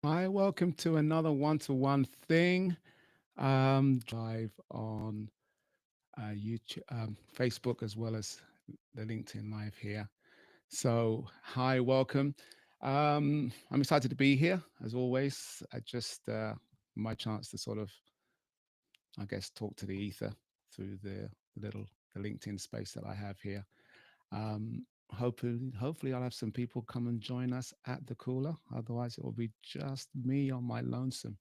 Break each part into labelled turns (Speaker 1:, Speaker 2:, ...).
Speaker 1: Hi, welcome to another one-to-one thing. Live on YouTube, Facebook, as well as the LinkedIn Live here. So, hi, welcome. I'm excited to be here as always. I just my chance to sort of, I guess, talk to the ether through the little the LinkedIn space that I have here. Hopefully, I'll have some people come and join us at the cooler. Otherwise, it will be just me on my lonesome.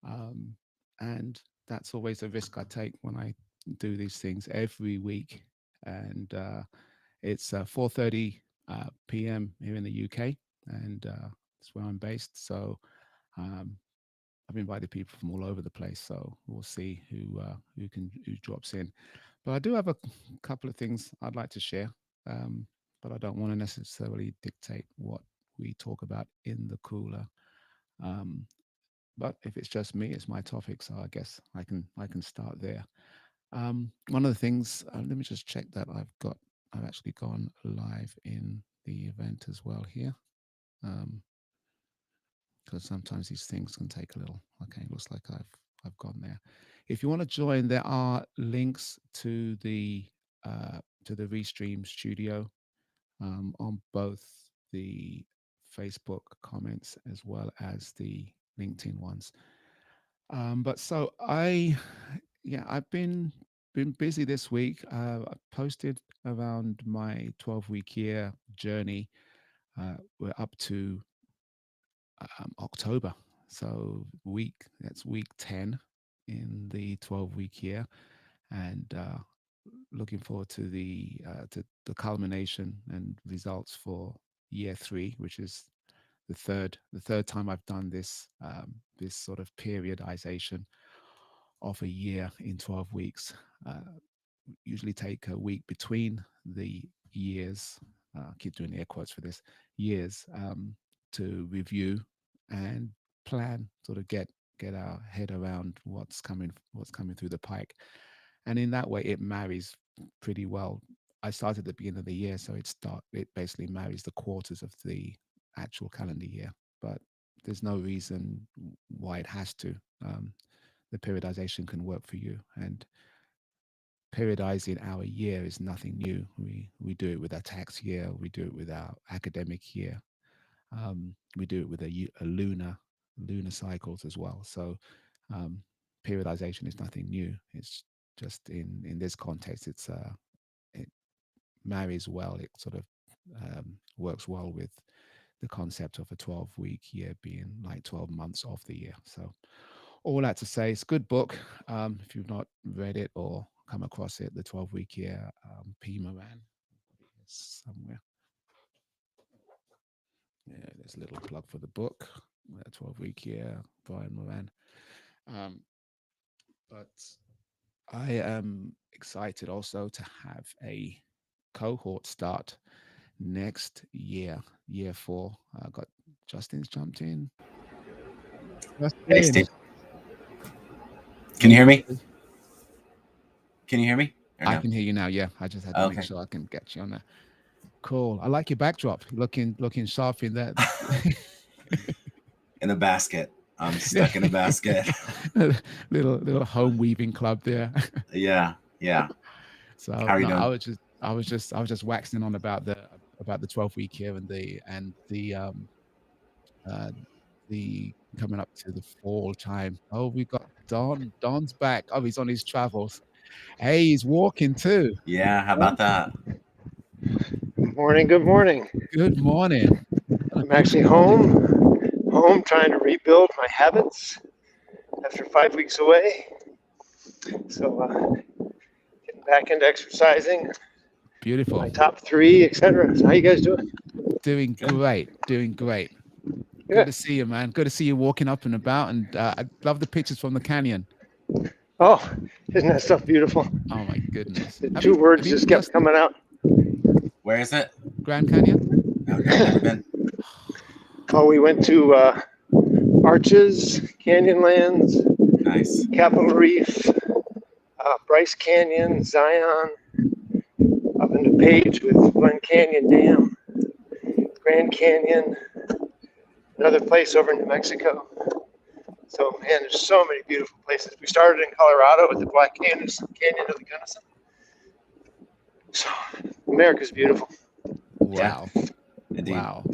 Speaker 1: Um, and that's always a risk I take when I do these things every week. And it's 4:30 p.m. here in the UK, and that's where I'm based. So um, I've invited people from all over the place. So we'll see who drops in. But I do have a couple of things I'd like to share, um, but I don't want to necessarily dictate what we talk about in the cooler. Um, but if it's just me, it's my topic, so I guess I can start there. One of the things, let me just check that I've actually gone live in the event as well here, because sometimes these things can take a little. Okay, looks like I've gone there. If you want to join, there are links to the Restream Studio on both the Facebook comments as well as the LinkedIn ones. But so yeah, I've been busy this week. I posted around my 12-week year journey. We're up to October, so that's week 10 in the 12-week year, and looking forward to the culmination and results for year 3, which is the third time I've done this sort of periodization of a year in 12 weeks. Uh, Usually take a week between the years. Keep doing air quotes for this years, to review and plan, sort of get our head around what's coming through the pike, and in that way it marries pretty well. I started at the beginning of the year, so it basically marries the quarters of the actual calendar year, but there's no reason why it has to. Um, the periodization can work for you, and periodizing our year is nothing new. We do it with our tax year, we do it with our academic year, we do it with a lunar cycles as well. So um, periodization is nothing new. It's just in this context, it marries well. It sort of works well with the concept of a 12-week year being like 12 months of the year. So all that to say, it's a good book. If you've not read it or come across it, The 12-Week Year, P. Moran, somewhere. Yeah, there's a little plug for the book, 12-Week Year, Brian Moran. Um, but I am excited also to have a cohort start next year, year 4. I got Justin's jumped in.
Speaker 2: Hey,
Speaker 1: Justin,
Speaker 2: Steve. Can
Speaker 1: you
Speaker 2: you hear me?
Speaker 1: ready?
Speaker 2: Can you hear me or
Speaker 1: I
Speaker 2: no?
Speaker 1: can hear you now. Yeah, I just had to make
Speaker 2: Okay.
Speaker 1: sure I can get you on there. Cool. I like your backdrop. Looking sharp in that.
Speaker 2: In the basket. I'm
Speaker 1: Yeah.
Speaker 2: stuck in a basket.
Speaker 1: little home weaving club there.
Speaker 2: Yeah. Yeah.
Speaker 1: So
Speaker 2: How are you
Speaker 1: no,
Speaker 2: doing?
Speaker 1: I was just waxing on about the 12-week here and uh the coming up to the fall time. Oh, we got Don. Don's back. Oh, he's on his travels. Hey, he's walking too.
Speaker 2: Yeah. How about that?
Speaker 3: Morning, good morning.
Speaker 1: Good morning.
Speaker 3: I'm actually
Speaker 1: Good morning.
Speaker 3: home trying to rebuild my habits after 5 weeks away. So, getting back into exercising,
Speaker 1: Beautiful.
Speaker 3: my top three, etc. So, how you guys doing?
Speaker 1: Doing
Speaker 2: Good.
Speaker 1: great. Doing great. Good
Speaker 3: Good.
Speaker 1: to see you, man. Good to see you walking up and about. And I love the pictures from the canyon.
Speaker 3: Oh, isn't that stuff beautiful?
Speaker 1: Oh my goodness.
Speaker 3: The
Speaker 1: Have
Speaker 3: two
Speaker 1: you have
Speaker 3: words
Speaker 1: you
Speaker 3: just
Speaker 1: been,
Speaker 3: kept
Speaker 1: Justin?
Speaker 3: coming out.
Speaker 2: Where is it?
Speaker 1: Grand Canyon?
Speaker 2: Okay. Never been.
Speaker 3: Oh, we went to Arches, Canyonlands,
Speaker 2: Nice.
Speaker 3: Capitol Reef, Bryce Canyon, Zion, up into Page with Glen Canyon Dam, Grand Canyon, another place over in New Mexico. So man, there's so many beautiful places. We started in Colorado with the Black Canyon of the Gunnison. So America's beautiful,
Speaker 1: Wow.
Speaker 2: Indeed.
Speaker 1: Wow.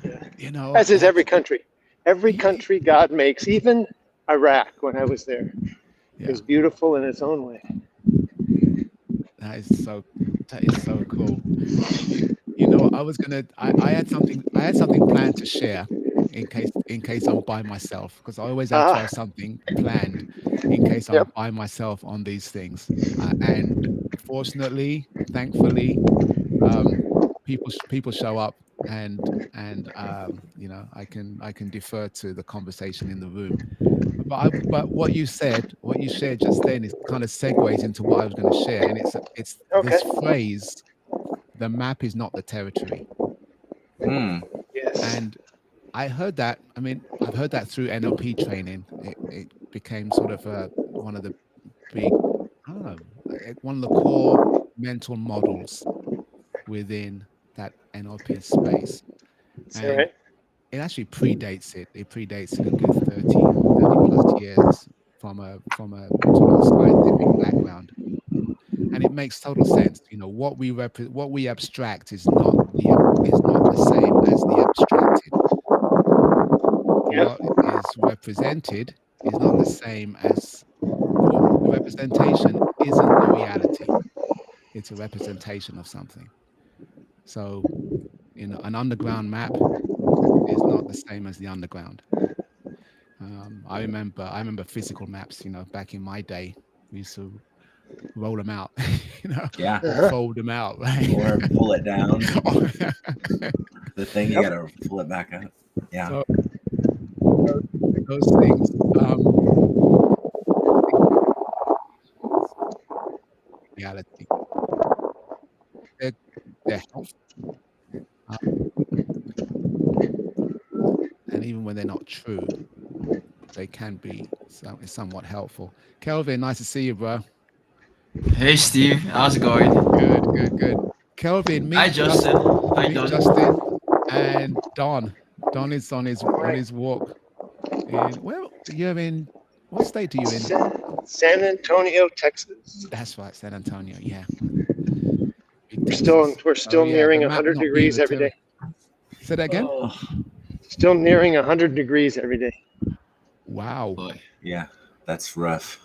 Speaker 3: Yeah.
Speaker 1: You know,
Speaker 3: as is every country. Every country God makes, even Iraq when I was there,
Speaker 1: yeah,
Speaker 3: is beautiful in its own way.
Speaker 1: that is so cool. You know, I had something planned to share in case I'm by myself, because I always have to have something planned in case I'm
Speaker 3: Yep.
Speaker 1: by myself on these things. And thankfully, people show up, and you know, I can defer to the conversation in the room. But what you shared just then is kind of segues into what I was going to share, and it's
Speaker 3: Okay.
Speaker 1: this phrase: the map is not the territory.
Speaker 2: Hmm.
Speaker 3: Yes.
Speaker 1: And I heard that. I mean, I've heard that through NLP training. It became sort of one of the big, I don't know, one of the core mental models within that NLP space.
Speaker 3: That's all
Speaker 1: And
Speaker 3: right.
Speaker 1: it actually predates it. It predates it a good 30 plus years from a sort of scientific background. And it makes total sense. You know, what we abstract is not the same as the abstracted.
Speaker 3: Yep.
Speaker 1: What is represented is not the same as, well, the representation isn't the reality. It's a representation of something. So, you know, an underground map is not the same as the underground. I remember physical maps. You know, back in my day, we used to roll them out, you know,
Speaker 2: Yeah.
Speaker 1: or
Speaker 3: Uh-huh.
Speaker 1: fold them out, right?
Speaker 2: Or pull it down. The thing you
Speaker 3: Yep.
Speaker 2: gotta pull it back up. Yeah.
Speaker 1: So those things, reality, they're, they're helpful, uh, and even when they're not true, they can be somewhat helpful. Kelvin, nice to see you, bro.
Speaker 4: Hey Steve, how's it going?
Speaker 1: Good. Kelvin,
Speaker 4: Hi Justin. Hi
Speaker 1: meet
Speaker 4: Don.
Speaker 1: Justin and Don. Don is on his
Speaker 3: Right.
Speaker 1: walk. In, well, you're in, what state are you in?
Speaker 3: San Antonio, Texas.
Speaker 1: That's right, San Antonio. Yeah, big
Speaker 3: We're
Speaker 1: Texas.
Speaker 3: still
Speaker 1: Yeah, the
Speaker 3: nearing
Speaker 1: map
Speaker 3: 100
Speaker 1: not being
Speaker 3: degrees
Speaker 1: the
Speaker 3: every day.
Speaker 1: Say that again.
Speaker 2: Oh.
Speaker 3: Still nearing 100 degrees every day.
Speaker 1: Wow.
Speaker 4: Boy.
Speaker 2: Yeah. That's rough.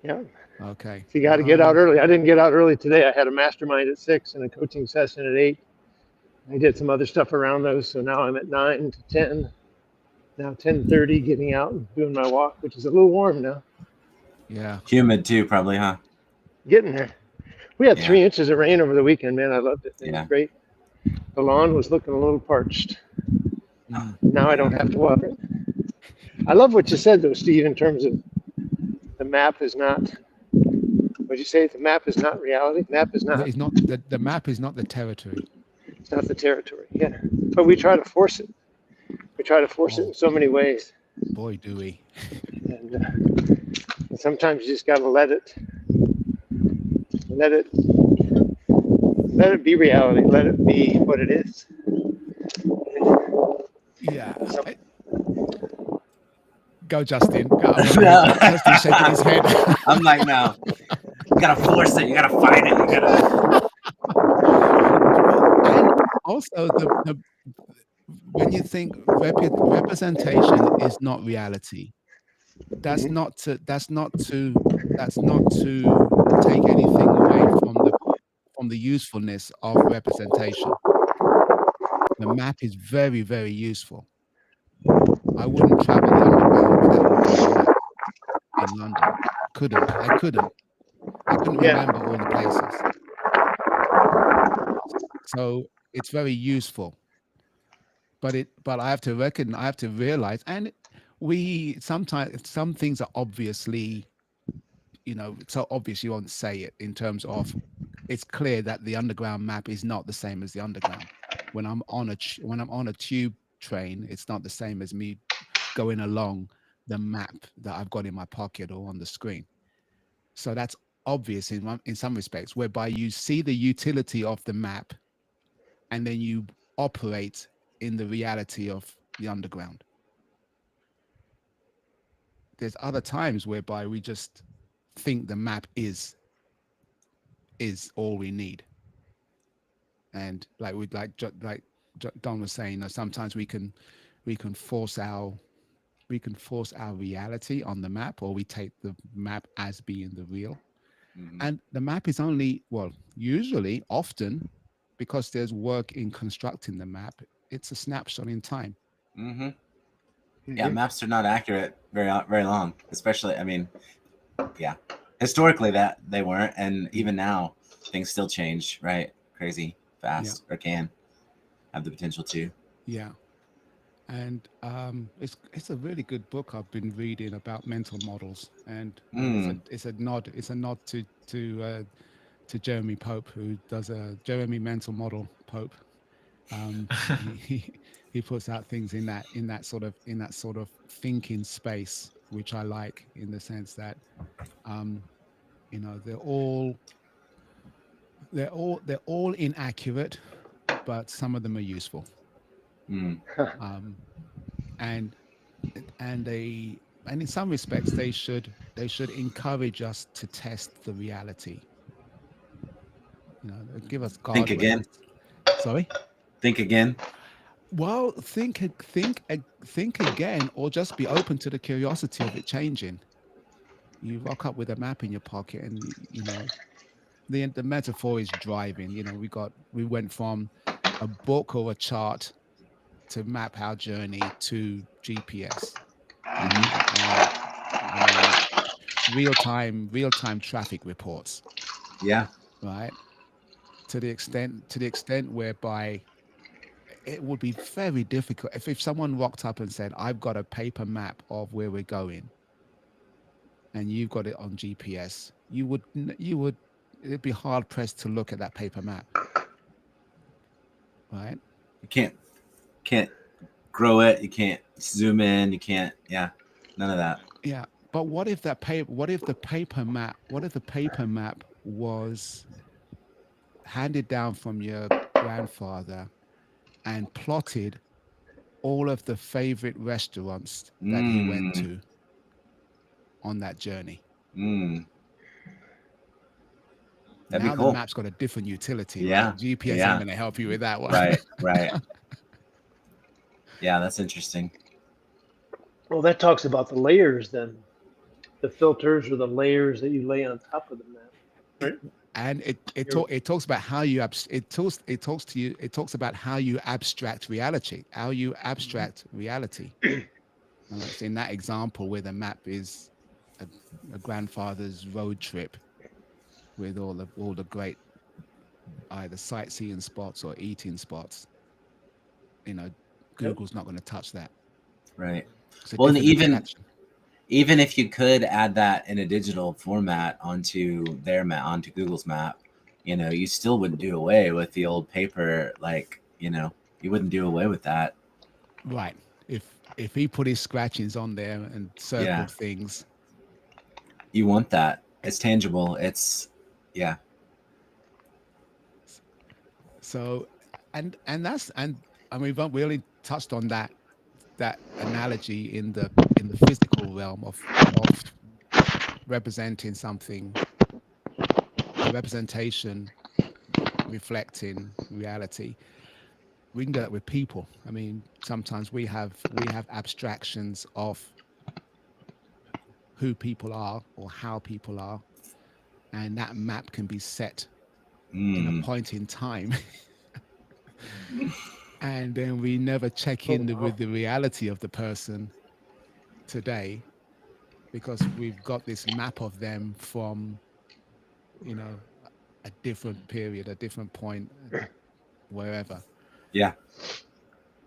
Speaker 3: Yeah.
Speaker 1: Okay.
Speaker 3: So you got to get
Speaker 1: Um,
Speaker 3: out early. I didn't get out early today. I had a mastermind at 6 and a coaching session at 8. I did some other stuff around those, so now I'm at 9 to 10. Now 10:30, getting out and doing my walk, which is a little warm now.
Speaker 1: Yeah.
Speaker 2: Humid too, probably, huh?
Speaker 3: Getting there. We had
Speaker 2: Yeah.
Speaker 3: 3 inches of rain over the weekend, man. I loved it. It
Speaker 2: Yeah.
Speaker 3: was great. The lawn was looking a little parched.
Speaker 1: Mm.
Speaker 3: Now I don't have to water it. I love what you said, though, Steve, in terms of the map is not. What'd you say? The map is not reality. Map is not.
Speaker 1: It's not the map is not the territory.
Speaker 3: It's not the territory. Yeah, but we try to force it. We try to force it
Speaker 1: Oh,
Speaker 3: in so many ways,
Speaker 1: boy, do we.
Speaker 3: and sometimes you just got to let it be reality. Let it be what it is.
Speaker 1: Yeah.
Speaker 3: So,
Speaker 1: Go, Justin. Go. Justin's shaking his head.
Speaker 2: I'm like, no. You gotta force it. You gotta fight it. You gotta.
Speaker 1: And also the when you think representation is not reality, that's
Speaker 3: Mhm.
Speaker 1: not to take anything away from the usefulness of representation. The map is very, very useful. I wouldn't travel the underground without looking at a map in London. I couldn't
Speaker 3: Yeah.
Speaker 1: remember all the places. So it's very useful. But I have to realize, and we sometimes, some things are obviously, you know, so obvious you won't say it, in terms of, it's clear that the underground map is not the same as the underground. When I'm on a tube train, it's not the same as me going along the map that I've got in my pocket or on the screen. So that's obvious in some respects, whereby you see the utility of the map, and then you operate in the reality of the underground. There's other times whereby we just think the map is all we need. And like Don was saying, sometimes we can force our reality on the map, or we take the map as being the real.
Speaker 2: Mhm.
Speaker 1: And the map is only, well, usually, often, because there's work in constructing the map, it's a snapshot in time.
Speaker 2: Mm-hmm. Yeah, maps are not accurate very long. Especially, I mean, yeah, historically that they weren't, and even now things still change, right? Crazy fast, or can have the potential to.
Speaker 1: Yeah. And it's a really good book I've been reading about mental models, and it's a nod to Jeremy Pope, who does a Jeremy Mental Model Pope. He puts out things in that sort of thinking space, which I like, in the sense that they're all inaccurate, but some of them are useful. And in some respects they should encourage us to test the reality. Give us guardrails.
Speaker 2: Think again.
Speaker 1: Sorry?
Speaker 2: Think again.
Speaker 1: Well, think again, or just be open to the curiosity of it changing. You rock up with a map in your pocket, and the metaphor is driving. We went from a book or a chart to map our journey to GPS. Real time traffic reports.
Speaker 2: Yeah.
Speaker 1: Right. To the extent whereby it would be very difficult if someone rocked up and said, "I've got a paper map of where we're going," and you've got it on GPS, it'd be hard pressed to look at that paper map. Right.
Speaker 2: You can't grow it. You can't zoom in. You can't. Yeah. None of that.
Speaker 1: Yeah. But what if the paper map was handed down from your grandfather and plotted all of the favorite restaurants that he went to on that journey?
Speaker 2: That'd
Speaker 1: Now
Speaker 2: be cool.
Speaker 1: the map's got a different utility.
Speaker 2: Yeah.
Speaker 1: Right? GPS ain't going to help you with that one.
Speaker 2: Right. Yeah, that's interesting.
Speaker 3: Well, that talks about the layers then. The filters or the layers that you lay on top of the map. Right?
Speaker 1: And it talks about how you talks about how you abstract reality. And it's in that example where the map is a grandfather's road trip with all the great either sightseeing spots or eating spots. Google's not going to touch that.
Speaker 2: Right. Well, and even if you could add that in a digital format onto Google's map, you still wouldn't do away with the old paper. You wouldn't do away with that.
Speaker 1: Right. If he put his scratchings on there and circled things,
Speaker 2: you want that. It's tangible. It's
Speaker 1: So, and we've only touched on that analogy in the physical realm of representing something, a representation reflecting reality. We can do that with people. I mean, sometimes we have abstractions of who people are or how people are, and that map can be set in a point in time. And then we never check in with the reality of the person today, because we've got this map of them from a different period, a different point, wherever.
Speaker 2: Yeah.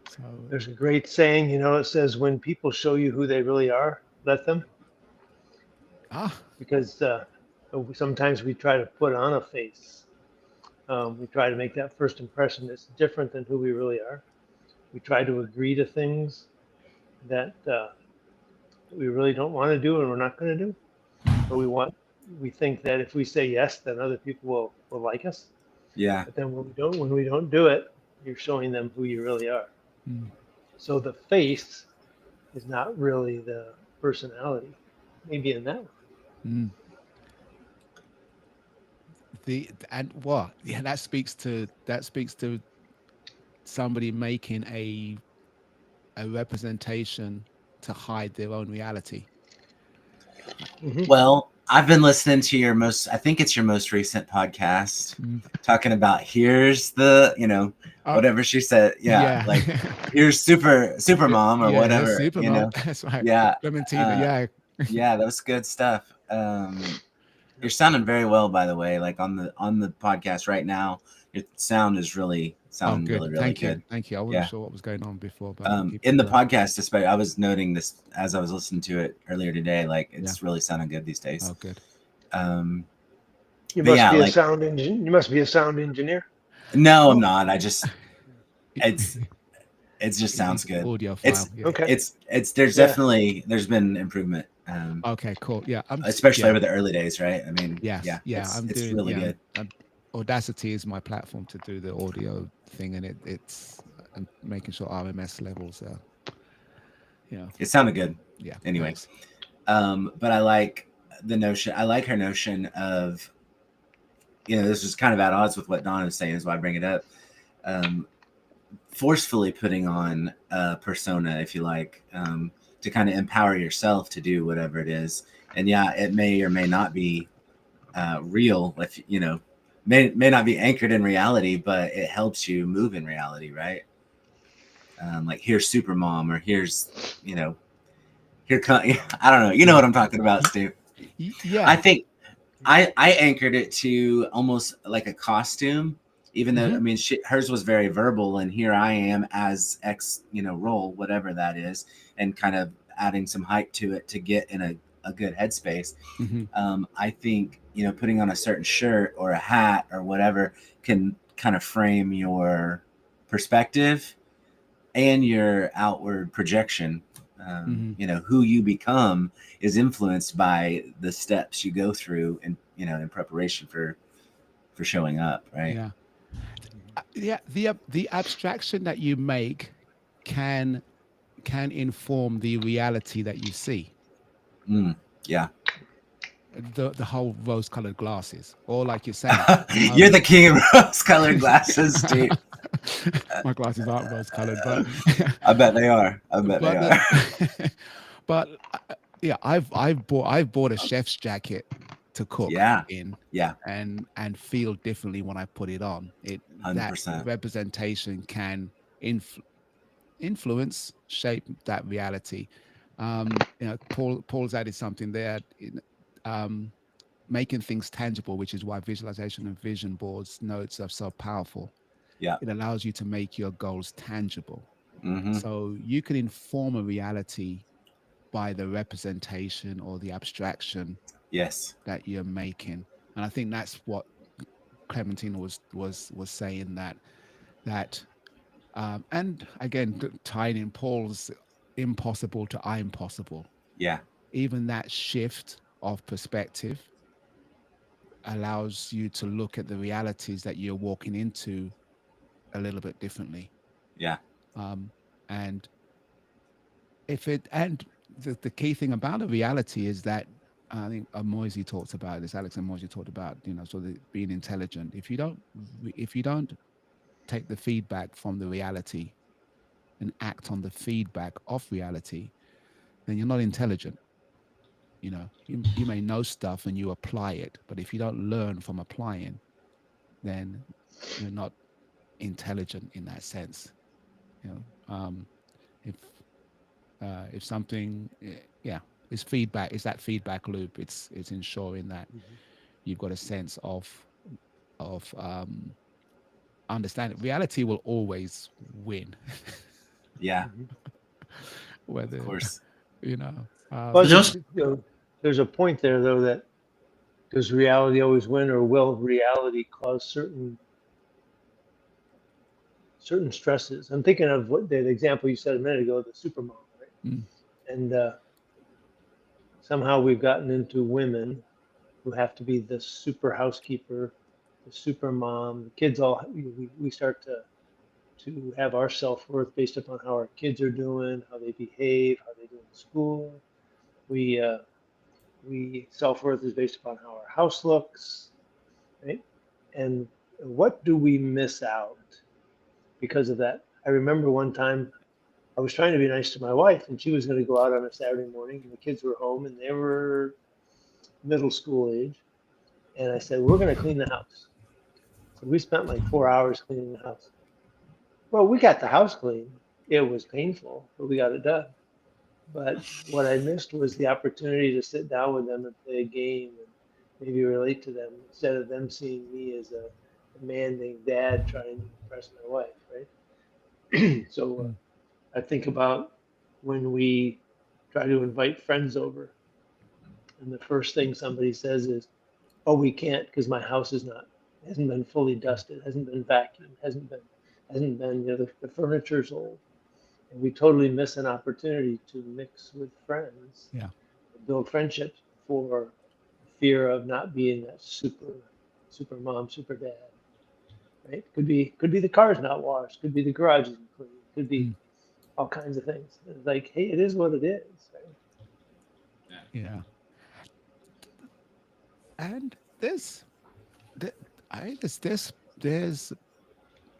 Speaker 3: So there's a great saying, it says, when people show you who they really are, let them. Because sometimes we try to put on a face. We try to make that first impression that's different than who we really are. We try to agree to things that we really don't want to do and we're not going to do. Or we think that if we say yes, then other people will like us.
Speaker 2: Yeah.
Speaker 3: But then when we don't do it, you're showing them who you really are. So the face is not really the personality. Maybe in that one.
Speaker 1: Mm. And what? Yeah, that speaks to somebody making a representation to hide their own reality.
Speaker 2: Well, I've been listening to I think it's your most recent podcast, talking about here's the, whatever she said. Yeah. Like here's super mom or whatever,
Speaker 1: super mom. That's right.
Speaker 2: Yeah.
Speaker 1: Clementina.
Speaker 2: Yeah, that was good stuff. You're sounding very well, by the way. Like on the podcast right now, your sound is really sounding really good.
Speaker 1: Thank you. I wasn't sure what was going on before, but
Speaker 2: in the podcast, especially, I was noting this as I was listening to it earlier today. Like it's really sounding good these days.
Speaker 1: Oh, good.
Speaker 3: You must be a sound engineer. You must be a sound engineer.
Speaker 2: No, I'm not. I just it just sounds good.
Speaker 1: Audio file.
Speaker 2: It's there's definitely there's been improvement.
Speaker 1: Okay, cool. Yeah,
Speaker 2: especially over the early days, right? I mean, it's really good.
Speaker 1: Audacity is my platform to do the audio thing, and I'm making sure RMS levels are,
Speaker 2: it sounded good.
Speaker 1: Yeah.
Speaker 2: Anyway, but I like the notion. I like her notion of, this is kind of at odds with what Donna was saying, is why I bring it up. Forcefully putting on a persona, if you like, to kind of empower yourself to do whatever it is. And it may or may not be real, if may not be anchored in reality, but it helps you move in reality, right? Like here's Supermom, or here's here come I don't know, you know what I'm talking about, Steve.
Speaker 1: Yeah,
Speaker 2: I think I anchored it to almost like a costume, even though I mean hers was very verbal, and here I am as X role, whatever that is, and kind of adding some hype to it to get in a good headspace. I think putting on a certain shirt or a hat or whatever can kind of frame your perspective and your outward projection. Who you become is influenced by the steps you go through in preparation for showing up, right?
Speaker 1: The abstraction that you make can inform the reality that you see. The whole rose-colored glasses, or like you're saying,
Speaker 2: you're the king of rose-colored glasses, dude.
Speaker 1: My glasses aren't rose-colored, but
Speaker 2: I bet they are.
Speaker 1: But I've bought a chef's jacket to cook in, and feel differently when I put it on.
Speaker 2: 100%.
Speaker 1: That representation can influence, shape that reality. Paul's added something there. Making things tangible, which is why visualization and vision boards notes are so powerful. It allows you to make your goals tangible. So you can inform a reality by the representation or the abstraction that you're making. And I think that's what Clementina was saying, that and again, tying in Paul's impossible to I'm possible. Even that shift of perspective allows you to look at the realities that you're walking into a little bit differently. And the key thing about a reality is that I think Moisey talks about this. Alex and Moisey talked about sort of being intelligent. If you don't take the feedback from the reality and act on the feedback of reality, then you're not intelligent. You may know stuff and you apply it, but if you don't learn from applying, then you're not intelligent in that sense. If something, it's feedback. It's that feedback loop. It's ensuring that you've got a sense of understanding. Reality will always win. Whether, of course,
Speaker 3: there's a point there though, that does reality always win, or will reality cause certain stresses? I'm thinking of what the example you said a minute ago, the Supermom, right? And somehow we've gotten into women who have to be the super housekeeper, the super mom. The kids all we start to to have our self-worth based upon how our kids are doing, how they behave, how they do in school. We self-worth is based upon how our house looks, right? And what do we miss out because of that? I remember one time I was trying to be nice to my wife, and she was going to go out on a Saturday morning, and the kids were home, and they were middle school age. And I said, we're going to clean the house. So we spent like 4 hours cleaning the house. Well, we got the house clean. It was painful, but we got it done. But what I missed was the opportunity to sit down with them and play a game and maybe relate to them instead of them seeing me as a demanding dad trying to impress my wife, right? So I think about when we try to invite friends over, and the first thing somebody says is, "Oh, we can't because my house hasn't been fully dusted, hasn't been vacuumed, hasn't been, the furniture's old." And we totally miss an opportunity to mix with friends,
Speaker 1: Yeah.
Speaker 3: build friendships for fear of not being that super mom, super dad, right? Could be the car's not washed, could be the garage isn't clean, could be all kinds of things. It's like, hey, it is what it is, right?
Speaker 1: Yeah. And there's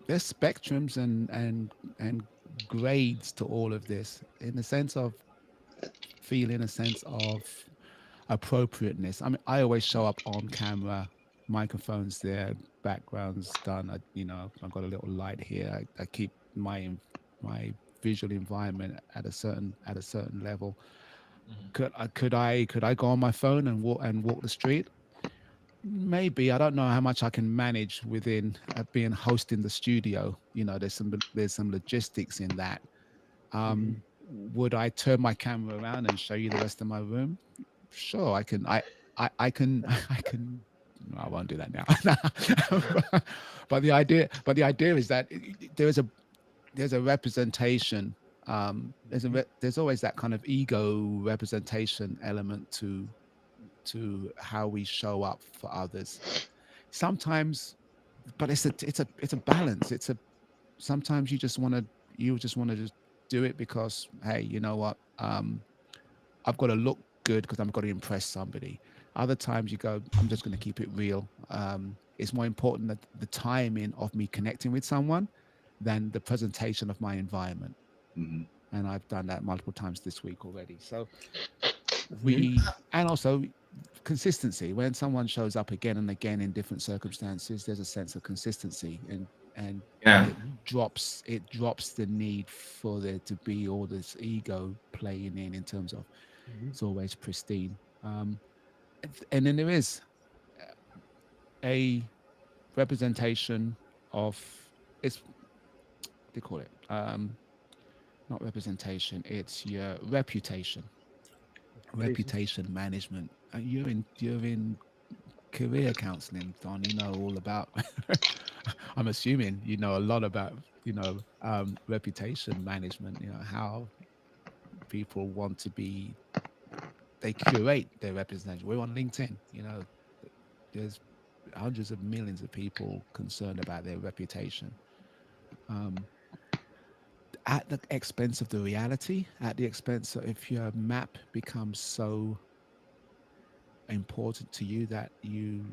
Speaker 1: spectrums and grades to all of this, in the sense of feeling a sense of appropriateness. I mean, I always show up on camera, microphones there, backgrounds done. I've got a little light here. I keep my visual environment at a certain level. Could I go on my phone and walk the street? Maybe. I don't know how much I can manage within being hosting the studio. There's some logistics in that. Would I turn my camera around and show you the rest of my room? Sure, I can. I can. No, I won't do that now. But the idea is that there's a representation. There's always that kind of ego representation element to how we show up for others. Sometimes, but it's a balance. Sometimes you just want to just do it because, hey, you know what? I've got to look good because I've got to impress somebody. Other times you go, I'm just going to keep it real. It's more important that the timing of me connecting with someone than the presentation of my environment. And I've done that multiple times this week already. So and also consistency. When someone shows up again and again in different circumstances, there's a sense of consistency, and it drops the need for there to be all this ego playing in terms of it's always pristine. And then there is a representation of, it's, what do you call it? Not representation, it's your reputation management. You're in career counseling, Don. You know all about I'm assuming you know a lot about reputation management. How people want to be, they curate their representation. We're on LinkedIn. There's hundreds of millions of people concerned about their reputation, at the expense of the reality, at the expense of, if your map becomes so important to you that you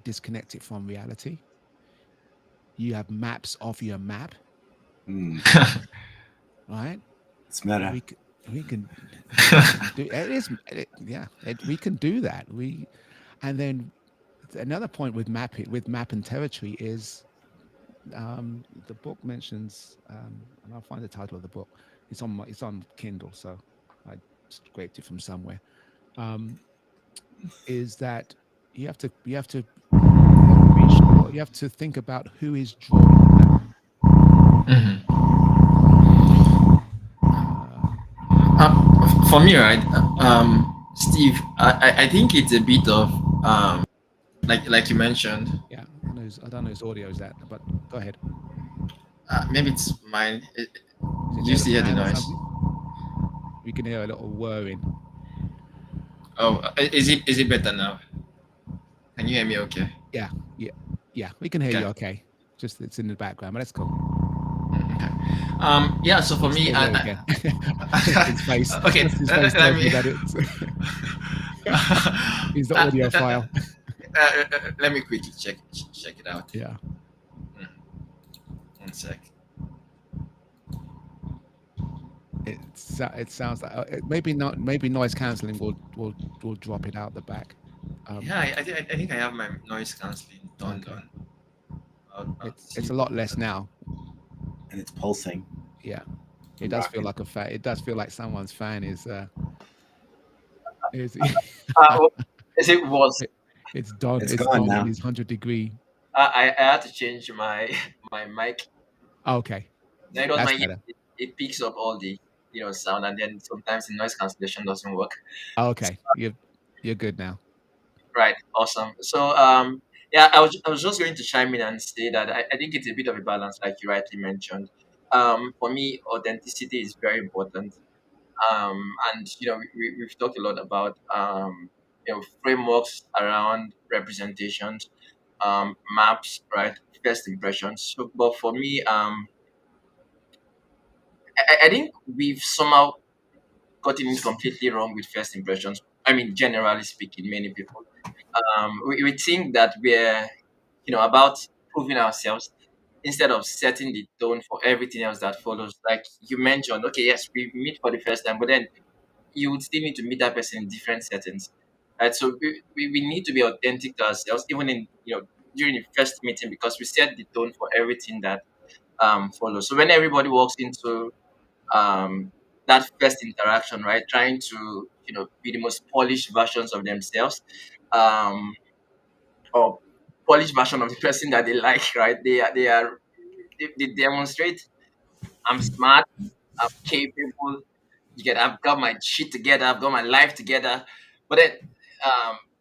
Speaker 1: disconnect it from reality. You have maps of your map, right?
Speaker 2: It's meta.
Speaker 1: We can do it. We can do that. And then another point with map and territory is, the book mentions, and I'll find the title of the book. It's on Kindle, so I scraped it from somewhere. Is that you have to think about who is drawing that.
Speaker 4: For me, right, Steve, I think it's a bit of like you mentioned.
Speaker 1: Yeah, I don't know whose audio is that, but go ahead.
Speaker 4: Maybe it's mine. You still hear the noise?
Speaker 1: We can hear a little whirring.
Speaker 4: Oh, is it better now? Can you hear me okay?
Speaker 1: Yeah, we can hear you okay. Just it's in the background, but that's cool.
Speaker 4: Okay. Yeah. So for me,
Speaker 1: There again. His face.
Speaker 4: Okay.
Speaker 1: His face tells me that it's is the audio file.
Speaker 4: Let me quickly check it out.
Speaker 1: Yeah.
Speaker 4: 1 sec.
Speaker 1: It sounds like maybe not. Maybe noise cancelling will drop it out the back.
Speaker 4: Yeah, I think I have my noise cancelling turned
Speaker 1: Okay.
Speaker 4: on.
Speaker 1: It's a lot less now.
Speaker 2: And it's pulsing.
Speaker 1: Yeah, it does feel like a fan. It does feel like someone's fan is
Speaker 4: Is it was?
Speaker 1: it's done.
Speaker 2: It's
Speaker 1: It's
Speaker 2: gone
Speaker 1: on
Speaker 2: now.
Speaker 1: his 100-degree.
Speaker 4: I had to change my mic.
Speaker 1: Okay,
Speaker 4: I don't
Speaker 1: that's
Speaker 4: mind
Speaker 1: better.
Speaker 4: it picks up all the sound, and then sometimes the noise cancellation doesn't work.
Speaker 1: Okay, you're good now.
Speaker 4: Right, awesome. So yeah, I was just going to chime in and say that I think it's a bit of a balance, like you rightly mentioned. For me, authenticity is very important. And we've talked a lot about frameworks around representations, maps, right, first impressions. So, but for me, I think we've somehow gotten it completely wrong with first impressions. I mean, generally speaking, many people we think that we're about proving ourselves instead of setting the tone for everything else that follows. Like you mentioned, okay, yes, we meet for the first time, but then you would still need to meet that person in different settings, right? So we need to be authentic to ourselves, even in during the first meeting, because we set the tone for everything that follows. So when everybody walks into um, that first interaction, right, trying to be the most polished versions of themselves, um, or polished version of the person that they like, right? They demonstrate I'm smart, I'm capable. I've got my shit together, I've got my life together. But then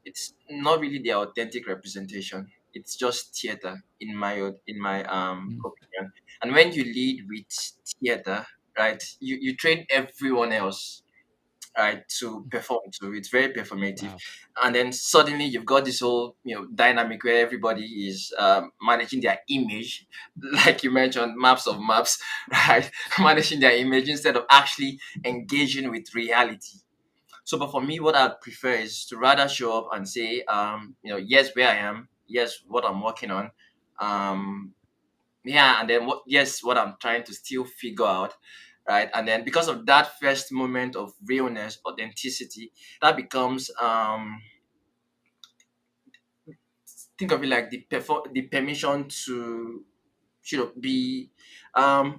Speaker 4: it's not really the authentic representation. It's just theater in my
Speaker 1: Mm.
Speaker 4: opinion. And when you lead with theater, right, you train everyone else, right, to perform to. It's very performative.
Speaker 1: Wow.
Speaker 4: And then suddenly you've got this whole dynamic where everybody is managing their image, like you mentioned, maps of maps, right? Managing their image instead of actually engaging with reality. So, but for me, what I prefer is to rather show up and say, yes, where I am, yes, what I'm working on, yeah, and then what I'm trying to still figure out, right? And then because of that first moment of realness, authenticity, that becomes think of it like the permission to be yeah,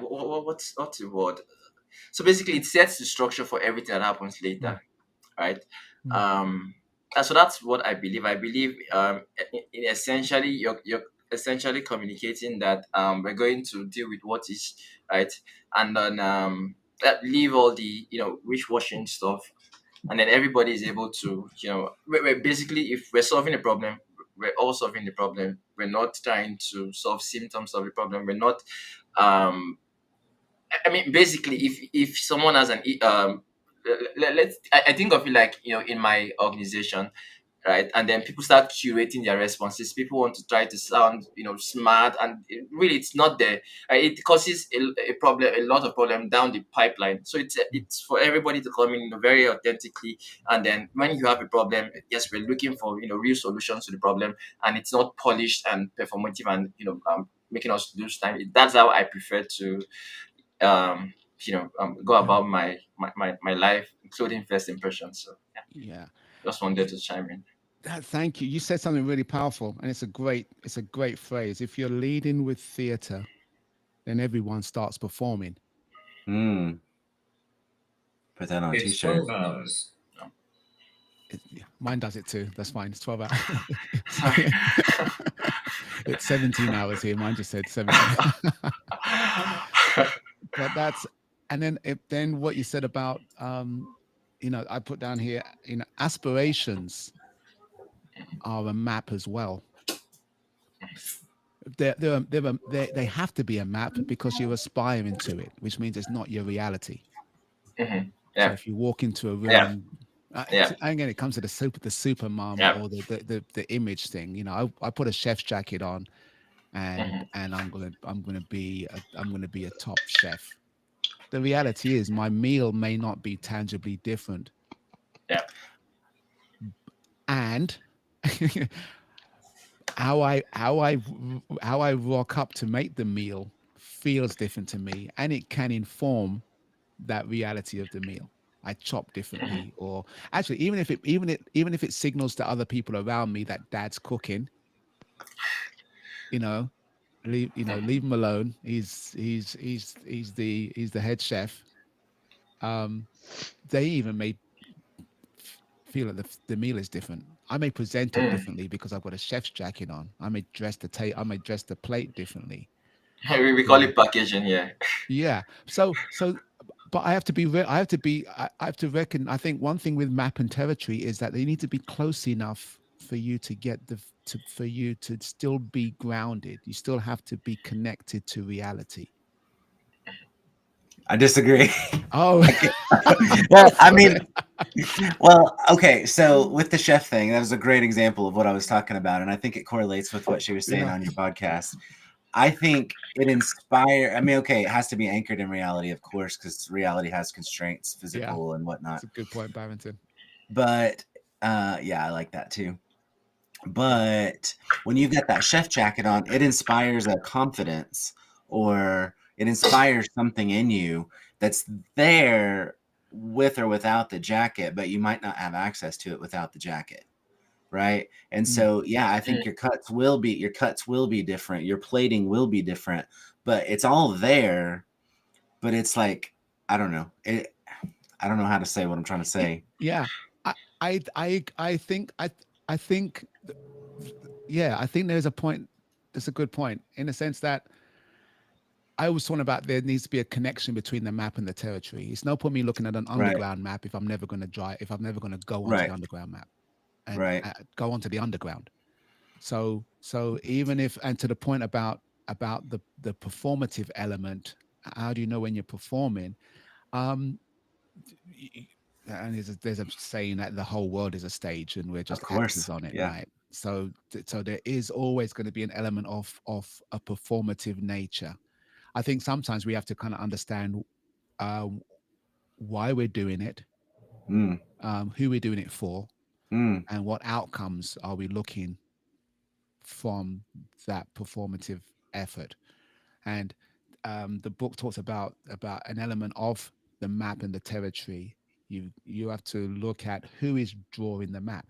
Speaker 4: what's the word? So basically, it sets the structure for everything that happens later, right?
Speaker 1: Mm.
Speaker 4: So that's what I believe. I believe in essentially you're essentially communicating that we're going to deal with what is, right, and then leave all the wish washing stuff, and then everybody is able to we're basically, if we're solving a problem, we're all solving the problem. We're not trying to solve symptoms of the problem. We're not I mean, basically, if someone has let's I think of it like in my organization, right, and then people start curating their responses. People want to try to sound smart, and really it's not there. It causes a lot of problem down the pipeline. So it's for everybody to come in very authentically, and then when you have a problem, yes, we're looking for real solutions to the problem, and it's not polished and performative and making us lose time. That's how I prefer to go about my life, including first impressions. So
Speaker 1: Yeah.
Speaker 4: just wanted to chime in.
Speaker 1: Thank you. You said something really powerful, and it's a great phrase. If you're leading with theater, then everyone starts performing.
Speaker 2: Put that on a
Speaker 5: It's
Speaker 2: t-shirt.
Speaker 5: 12 hours.
Speaker 1: Mine does it too. That's fine. It's 12 hours.
Speaker 4: Sorry.
Speaker 1: It's 17 hours here. Mine just said 17. But that's, and then what you said about I put down here, aspirations are a map as well. They have to be a map because you're aspiring to it, which means it's not your reality.
Speaker 4: Yeah.
Speaker 1: So if you walk into a room, again, it comes to the super mom or the image thing. I put a chef's jacket on, and I'm gonna be a top chef. The reality is my meal may not be tangibly different,
Speaker 4: Yeah.
Speaker 1: and how I rock up to make the meal feels different to me, and it can inform that reality of the meal. I chop differently, or actually, even if it signals to other people around me that dad's cooking, you know, leave him alone. He's the head chef. They even may feel that the meal is different. I may present it differently because I've got a chef's jacket on. I may dress the plate differently.
Speaker 4: We call it packaging, yeah.
Speaker 1: Yeah. So but I have to be I have to reckon. I think one thing with map and territory is that they need to be close enough for you to get for you to still be grounded. You still have to be connected to reality.
Speaker 2: I disagree.
Speaker 1: Oh,
Speaker 2: Well, I mean, well, okay. So with the chef thing, that was a great example of what I was talking about, and I think it correlates with what she was saying
Speaker 1: Yeah.
Speaker 2: on your podcast. I think it inspires. I mean, okay, it has to be anchored in reality, of course, because reality has constraints, physical and whatnot.
Speaker 1: That's a good point, Barrington.
Speaker 2: But yeah, I like that too. But when you get that chef jacket on, it inspires a confidence, or it inspires something in you that's there with or without the jacket, but you might not have access to it without the jacket. Right. And so, yeah, I think your cuts will be different. Your plating will be different, but it's all there. But it's like, I don't know. I don't know how to say what I'm trying to say.
Speaker 1: Yeah. I think yeah, I think there's a point. That's a good point in the sense that I was talking about there needs to be a connection between the map and the territory. It's no point me looking at an underground map if I'm never going to go onto the underground map and go onto the underground. So even if, and to the point about the performative element, how do you know when you're performing? And there's a saying that the whole world is a stage and we're just actors on it, right? So there is always going to be an element of a performative nature. I think sometimes we have to kind of understand why we're doing it, who we're doing it for, and what outcomes are we looking from that performative effort. And the book talks about an element of the map and the territory. You have to look at who is drawing the map.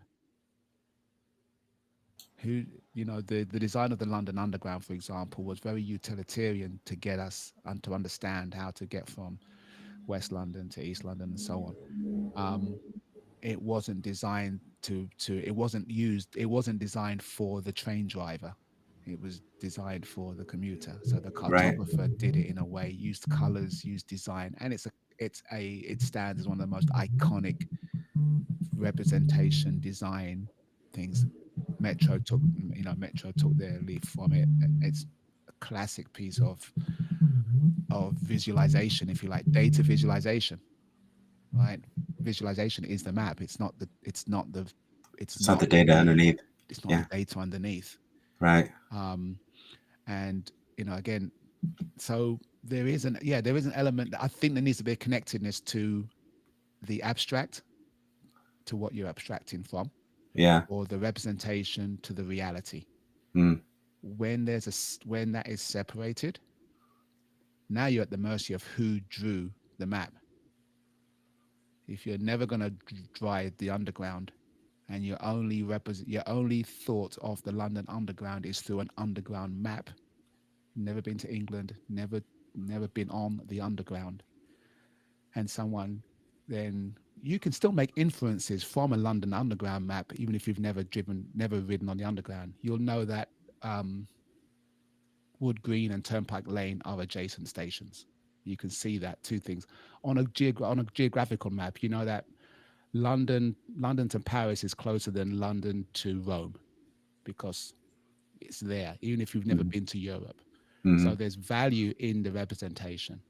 Speaker 1: Who, the design of the London Underground, for example, was very utilitarian to get us and to understand how to get from West London to East London and so on. It wasn't designed it wasn't designed for the train driver. It was designed for the commuter. So the cartographer did it in a way, used colors, used design, and it stands as one of the most iconic representation design things. Metro took their leaf from it. It's a classic piece of visualization, if you like, data visualization. Right, visualization is the map. It's not the data underneath. It's not the data underneath.
Speaker 2: Right.
Speaker 1: And again, so there is an element that I think there needs to be a connectedness to the abstract, to what you're abstracting from, or the representation to the reality. When that is separated, now you're at the mercy of who drew the map. If you're never going to drive the underground, and your only thought of the London Underground is through an underground map, never been to England, never been on the underground, and then you can still make inferences from a London Underground map, even if you've never ridden on the underground. You'll know that Wood Green and Turnpike Lane are adjacent stations. You can see that two things on a geographical map. You know that London to Paris is closer than London to Rome because it's there, even if you've never been to Europe. So there's value in the representation,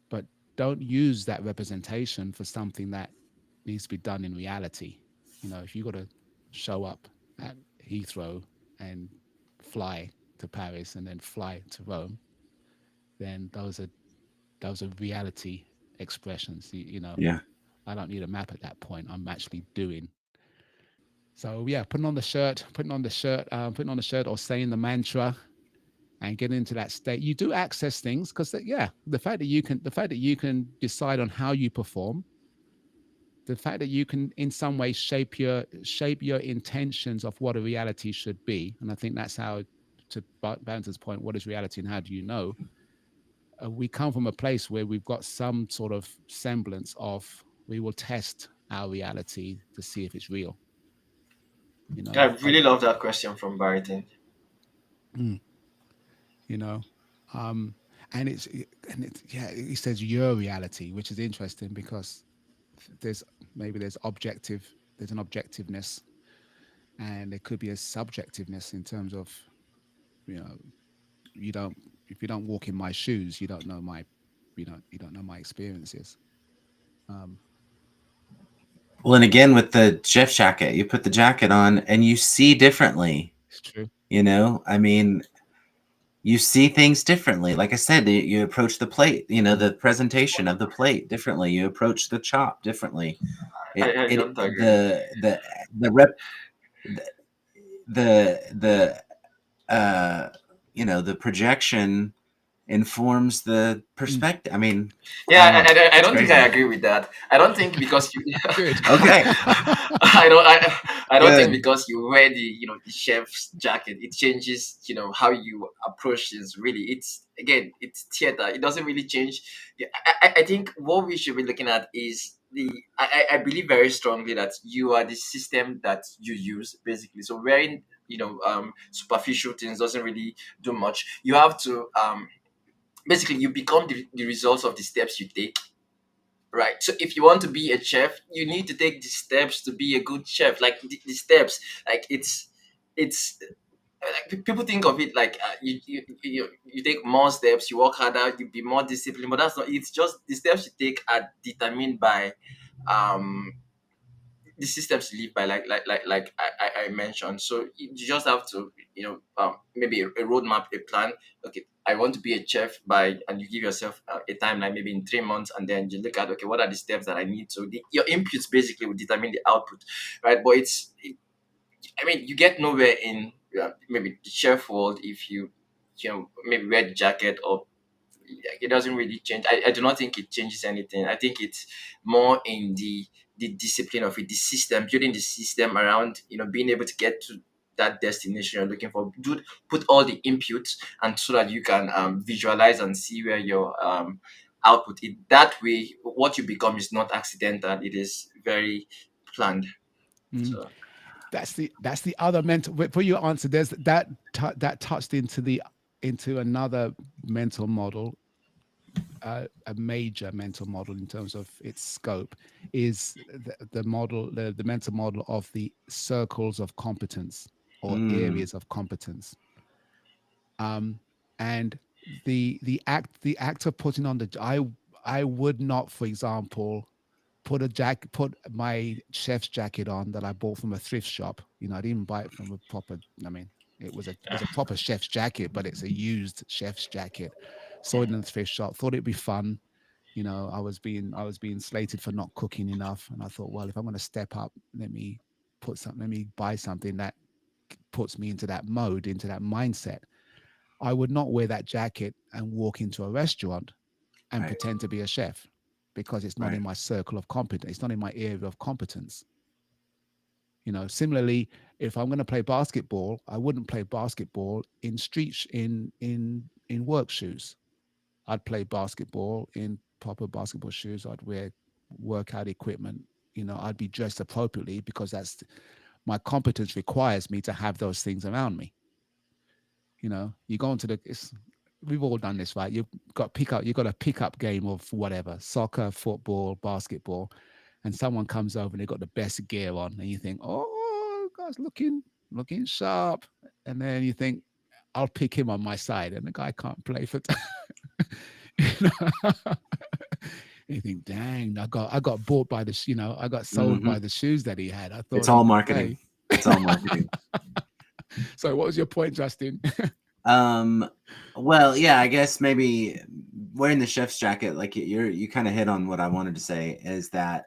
Speaker 1: but don't use that representation for something that needs to be done in reality. If you got to show up at Heathrow and fly to Paris and then fly to Rome, then those are reality expressions. You know,
Speaker 2: Yeah.
Speaker 1: I don't need a map at that point. I'm actually doing. So yeah, putting on the shirt, or saying the mantra, and getting into that state. You do access things because the fact that you can decide on how you perform, the fact that you can in some way shape your intentions of what a reality should be, and I think that's how, to Barrington's point, what is reality and how do you know? We come from a place where we've got some sort of semblance of, we will test our reality to see if it's real. You know,
Speaker 4: I really love that question from Barrington.
Speaker 1: You know, and it's yeah, he says your reality, which is interesting because there's an objectiveness, and there could be a subjectiveness in terms of, you know, if you don't walk in my shoes, you don't know my experiences.
Speaker 2: Well, and again with the chef jacket, you put the jacket on and you see differently.
Speaker 1: It's true.
Speaker 2: You know, I mean, you see things differently. Like I said, you approach the plate, you know, the presentation of the plate differently. You approach the chop differently.
Speaker 4: I don't agree.
Speaker 2: You know, the projection informs the perspective. I mean,
Speaker 4: Yeah, I
Speaker 2: it's
Speaker 4: don't think
Speaker 2: crazy.
Speaker 4: I agree with that. I don't think because you
Speaker 1: Good.
Speaker 2: Okay.
Speaker 4: I don't think
Speaker 2: Good.
Speaker 4: because you wear the the chef's jacket, it changes how you approach this. Really, it's theater. It doesn't really change. Yeah, I think what we should be looking at is I believe very strongly that you are the system that you use basically. So wearing superficial things doesn't really do much. You have to basically you become the results of the steps you take, right? So if you want to be a chef, you need to take the steps to be a good chef, like the steps, like it's like people think of it like you take more steps, you work harder, you be more disciplined, but that's not, it's just the steps you take are determined by um the systems you live by, like I mentioned. So you just have to, maybe a roadmap, a plan. Okay, I want to be a chef by, and you give yourself a timeline, maybe in 3 months, and then you look at, okay, what are the steps that I need? So your inputs basically will determine the output, right? But I mean, you get nowhere in maybe the chef world if you maybe wear the jacket, or it doesn't really change. I do not think it changes anything. I think it's more in the discipline of it, the system, building the system around being able to get to that destination you're looking for. Put all the inputs, and so that you can visualize and see where your output is. That way, what you become is not accidental. It is very planned. So
Speaker 1: That's the other mental. For your answer, there's that touched into another mental model. A major mental model in terms of its scope is the mental model of the circles of competence, or areas of competence. And the act of putting on I would not, for example, put my chef's jacket on that I bought from a thrift shop. I didn't buy it from a proper. I mean, it was a proper chef's jacket, but it's a used chef's jacket. Saw it in the thrift shop. Thought it'd be fun. I was being slated for not cooking enough, and I thought, well, if I'm going to step up, let me buy something that puts me into that mode, into that mindset. I would not wear that jacket and walk into a restaurant and pretend to be a chef, because it's not in my circle of competence. It's not in my area of competence. Similarly, if I'm going to play basketball, I wouldn't play basketball in work shoes. I'd play basketball in proper basketball shoes. I'd wear workout equipment. I'd be dressed appropriately, because that's my competence requires me to have those things around me. You go into we've all done this, right? You've got a pickup game of whatever, soccer, football, basketball, and someone comes over and they've got the best gear on, and you think, oh, guy's looking sharp. And then you think, I'll pick him on my side, and the guy can't play for you think, dang, I got bought by I got sold by the shoes that he had. I thought
Speaker 2: it's all marketing. It's all marketing.
Speaker 1: So what was your point, Justin?
Speaker 2: Well, yeah, I guess maybe wearing the chef's jacket, like you kind of hit on what I wanted to say, is that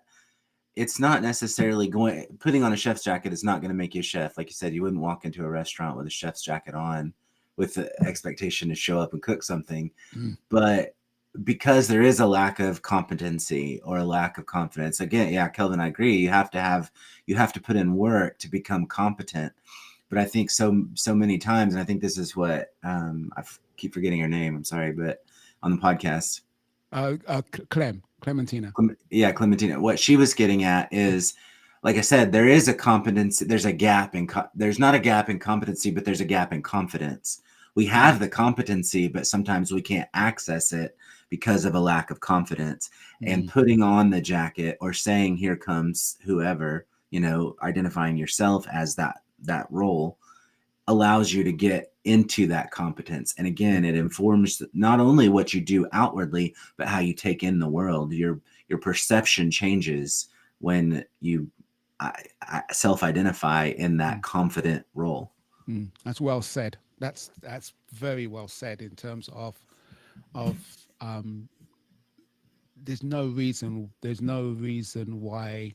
Speaker 2: it's not necessarily putting on a chef's jacket is not going to make you a chef. Like you said, you wouldn't walk into a restaurant with a chef's jacket on with the expectation to show up and cook something. But because there is a lack of competency or a lack of confidence, again, yeah, Kelvin, I agree. You have to put in work to become competent. But I think so many times, and I think this is what I keep forgetting her name. I'm sorry, but on the podcast,
Speaker 1: Clementina.
Speaker 2: Yeah, Clementina. What she was getting at is, like I said, there is a competency. There's a gap in. There's not a gap in competency, but there's a gap in confidence. We have the competency, but sometimes we can't access it because of a lack of confidence. And putting on the jacket or saying, "Here comes whoever," identifying yourself as that role allows you to get into that competence. And again, it informs not only what you do outwardly, but how you take in the world. Your perception changes when you self-identify in that confident role.
Speaker 1: That's well said. That's very well said in terms of there's no reason why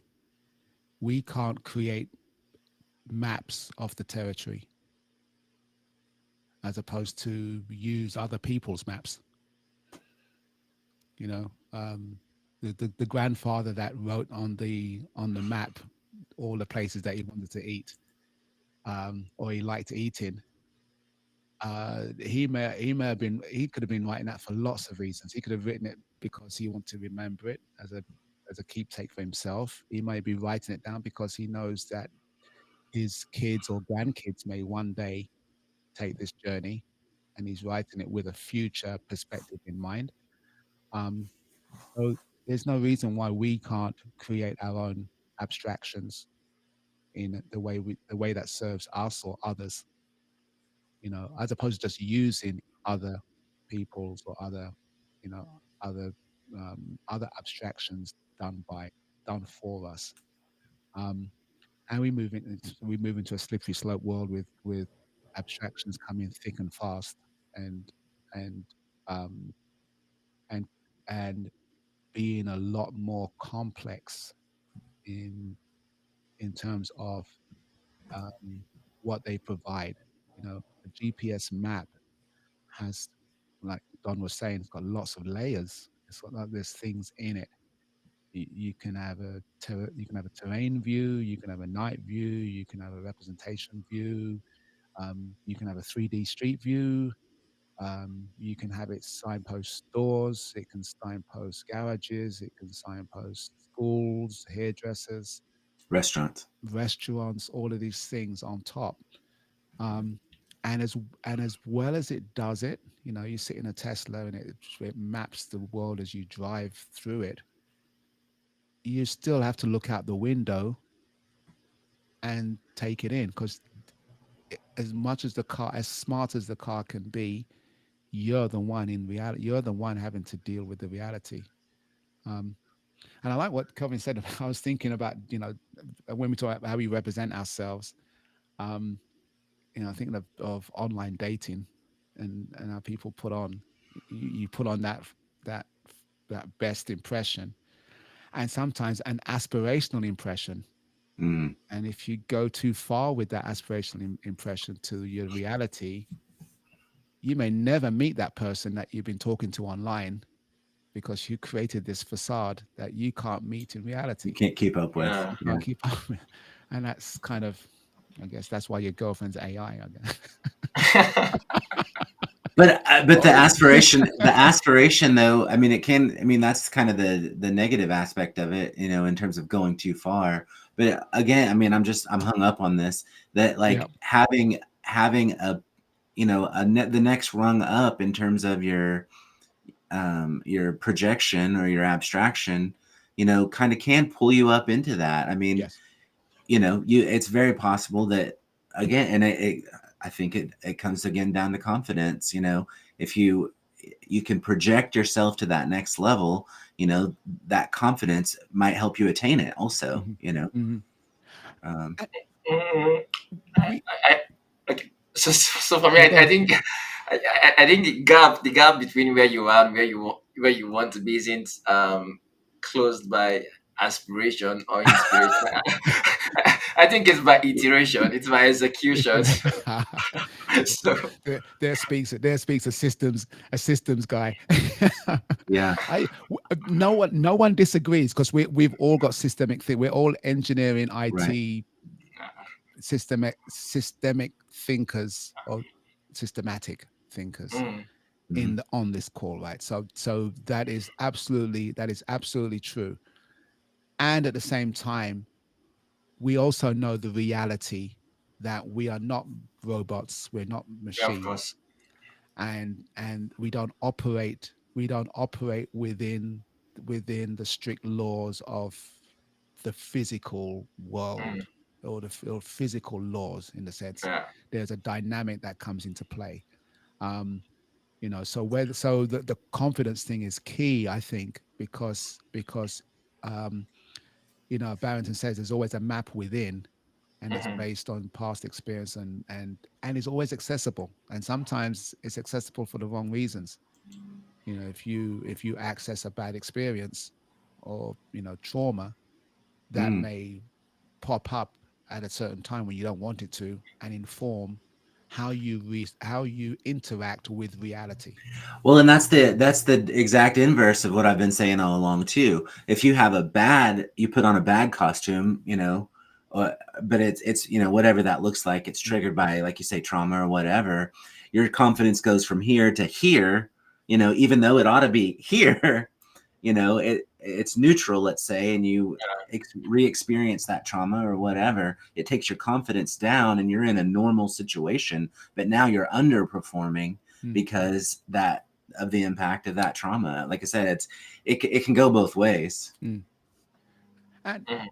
Speaker 1: we can't create maps of the territory as opposed to use other people's maps. The grandfather that wrote on the map all the places that he wanted to eat, or he liked to eat in. He could have been writing that for lots of reasons. He could have written it because he wanted to remember it as a keepsake for himself. He may be writing it down because he knows that his kids or grandkids may one day take this journey, and he's writing it with a future perspective in mind. So there's no reason why we can't create our own abstractions in the way that serves us or others, as opposed to just using other people's or other abstractions done for us. And we move into a slippery slope world with abstractions coming thick and fast, and being a lot more complex in terms of what they provide. A GPS map has, like Don was saying, it's got lots of layers. It's got there's things in it. You can have a terrain view, you can have a night view, you can have a representation view, you can have a 3D street view, you can have it signpost stores, it can signpost garages, it can signpost schools, hairdressers,
Speaker 2: restaurants,
Speaker 1: all of these things on top. And as well as it does it, you sit in a Tesla and it maps the world as you drive through it. You still have to look out the window and take it in, because as smart as the car can be, you're the one in reality. You're the one having to deal with the reality. And I like what Kelvin said. I was thinking about, when we talk about how we represent ourselves, thinking of online dating and how people put on, you put on that best impression, and sometimes an aspirational impression. And if you go too far with that aspirational impression to your reality, you may never meet that person that you've been talking to online, because you created this facade that you can't meet in reality.
Speaker 2: You can't keep up with.
Speaker 1: You can't keep up with. And that's kind of, I guess that's why your girlfriend's AI, I guess.
Speaker 2: But the aspiration though, that's kind of the negative aspect of it, in terms of going too far. But again, I'm hung up on this, that having a, the next rung up in terms of your projection or your abstraction, kind of can pull you up into that.
Speaker 1: Yes.
Speaker 2: It's very possible that, again, and I think it comes again down to confidence. If you can project yourself to that next level, that confidence might help you attain it also.
Speaker 4: So for me, I think I think the gap between where you are and where you want to be isn't closed by aspiration or inspiration. I think it's by iteration. It's by execution. So
Speaker 1: there speaks a systems guy.
Speaker 2: Yeah.
Speaker 1: No one disagrees because we've all got systemic thing. We're all engineering,
Speaker 2: Right.
Speaker 1: IT, systemic thinkers or systematic thinkers
Speaker 4: mm,
Speaker 1: on this call, right? So that is absolutely true. And at the same time, we also know the reality that we are not robots, we're not
Speaker 4: yeah, of
Speaker 1: machines,
Speaker 4: course.
Speaker 1: and we don't operate within the strict laws of the physical world,
Speaker 4: Mm,
Speaker 1: or physical laws, in the sense
Speaker 4: yeah.
Speaker 1: there's a dynamic that comes into play. So the confidence thing is key, I think, because um, Barrington says there's always a map within, and it's
Speaker 4: Mhm.
Speaker 1: based on past experience, and is always accessible. And sometimes it's accessible for the wrong reasons. If you access a bad experience or trauma, that
Speaker 2: Mm.
Speaker 1: may pop up at a certain time when you don't want it to, and inform how you interact with reality.
Speaker 2: Well, and that's the exact inverse of what I've been saying all along too. If you have you put on a bad costume, but it's whatever that looks like, it's triggered by, like you say, trauma or whatever. Your confidence goes from here to here, even though it ought to be here. It's neutral, let's say, and you re-experience that trauma or whatever. It takes your confidence down, and you're in a normal situation, but now you're underperforming
Speaker 1: Mm.
Speaker 2: because of the impact of that trauma. Like I said, it can go both ways.
Speaker 1: And
Speaker 4: Mhm.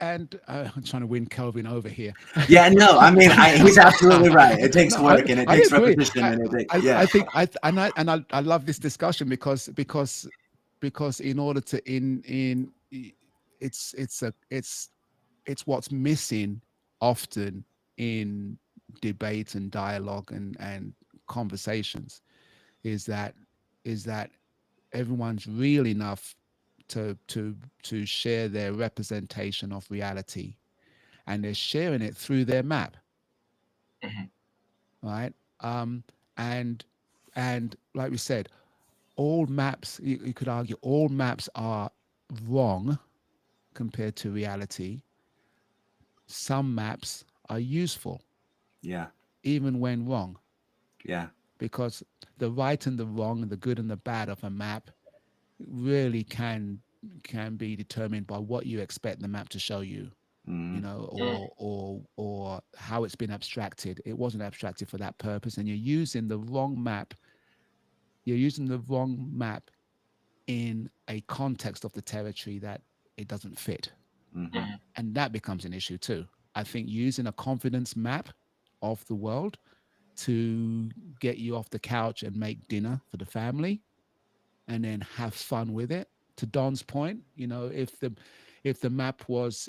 Speaker 1: I'm trying to win Kelvin over here.
Speaker 2: Yeah, no, I mean, he's absolutely right. It takes
Speaker 1: No,
Speaker 2: work, and it
Speaker 1: I
Speaker 2: takes
Speaker 1: agree.
Speaker 2: repetition, and
Speaker 1: I think I love this discussion because in order to in it's what's missing often in debate and dialogue and conversations is that everyone's real enough to share their representation of reality, and they're sharing it through their map,
Speaker 4: Mhm.
Speaker 1: right? And like we said, all maps, you could argue all maps are wrong compared to reality. Some maps are useful
Speaker 2: yeah,
Speaker 1: even when wrong,
Speaker 2: yeah.
Speaker 1: because the right and the wrong and the good and the bad of a map really can be determined by what you expect the map to show you,
Speaker 2: Mm,
Speaker 4: Mm,
Speaker 1: or how it's been abstracted. It wasn't abstracted for that purpose, and you're using the wrong map in a context of the territory that it doesn't fit,
Speaker 2: hmm
Speaker 4: mhm.
Speaker 1: and that becomes an issue too. I think using a confidence map of the world to get you off the couch and make dinner for the family and then have fun with it. To Don's point, if the map was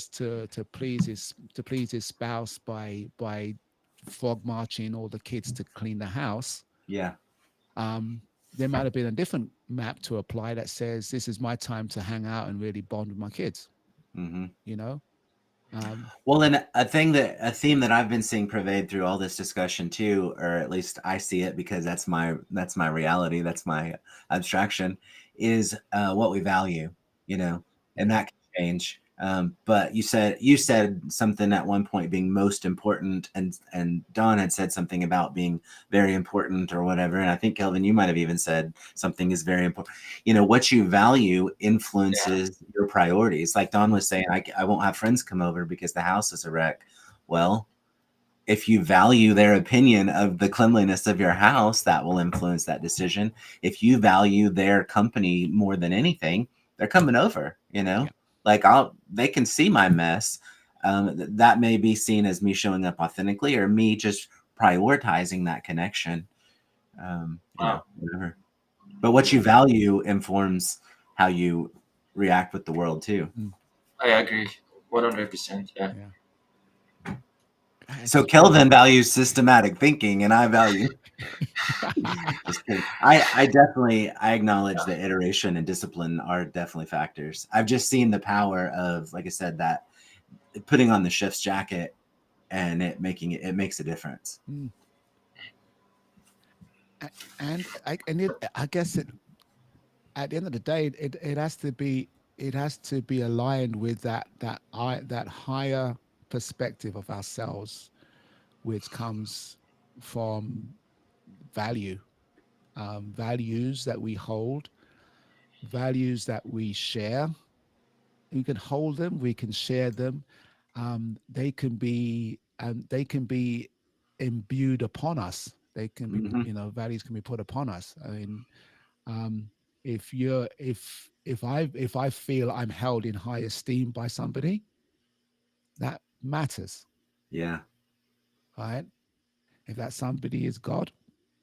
Speaker 1: to please his spouse by frog marching all the kids to clean the house,
Speaker 2: yeah.
Speaker 1: there might have been a different map to apply that says this is my time to hang out and really bond with my kids.
Speaker 2: hmm
Speaker 1: You know, um,
Speaker 2: Well, and a theme that I've been seeing pervade through all this discussion too, or at least I see it because that's my reality, that's my abstraction, is what we value, and
Speaker 1: mm,
Speaker 2: that can change. But you said something at one point being most important, and Don had said something about being very important or whatever, and I think Kelvin, you might have even said something is very important. What you value
Speaker 4: Yeah.
Speaker 2: influences your priorities. Like Don was saying, I won't have friends come over because the house is a wreck. Well, if you value their opinion of the cleanliness of your house, that will influence that decision. If you value their company more than anything, they're coming over,
Speaker 1: yeah.
Speaker 2: like they can see my mess. That may be seen as me showing up authentically or me just prioritizing that connection.
Speaker 4: Wow.
Speaker 2: Whatever. But what you value informs how you react with the world too.
Speaker 1: Mm,
Speaker 4: I agree. 100%. Yeah.
Speaker 1: yeah.
Speaker 2: So Kelvin values systematic thinking, and I value. Just kidding. I acknowledge that iteration and discipline are definitely factors. I've just seen the power of, like I said, that putting on the chef's jacket and it makes a difference.
Speaker 1: And I guess at the end of the day, it has to be aligned with that higher perspective of ourselves, which comes from value, values that we hold, values that we share. We can hold them, we can share them. They can be imbued upon us. They can be,
Speaker 2: Mhm.
Speaker 1: values can be put upon us. I mean, um, if I feel I'm held in high esteem by somebody, that matters,
Speaker 2: Yeah.
Speaker 1: right? If that somebody is God,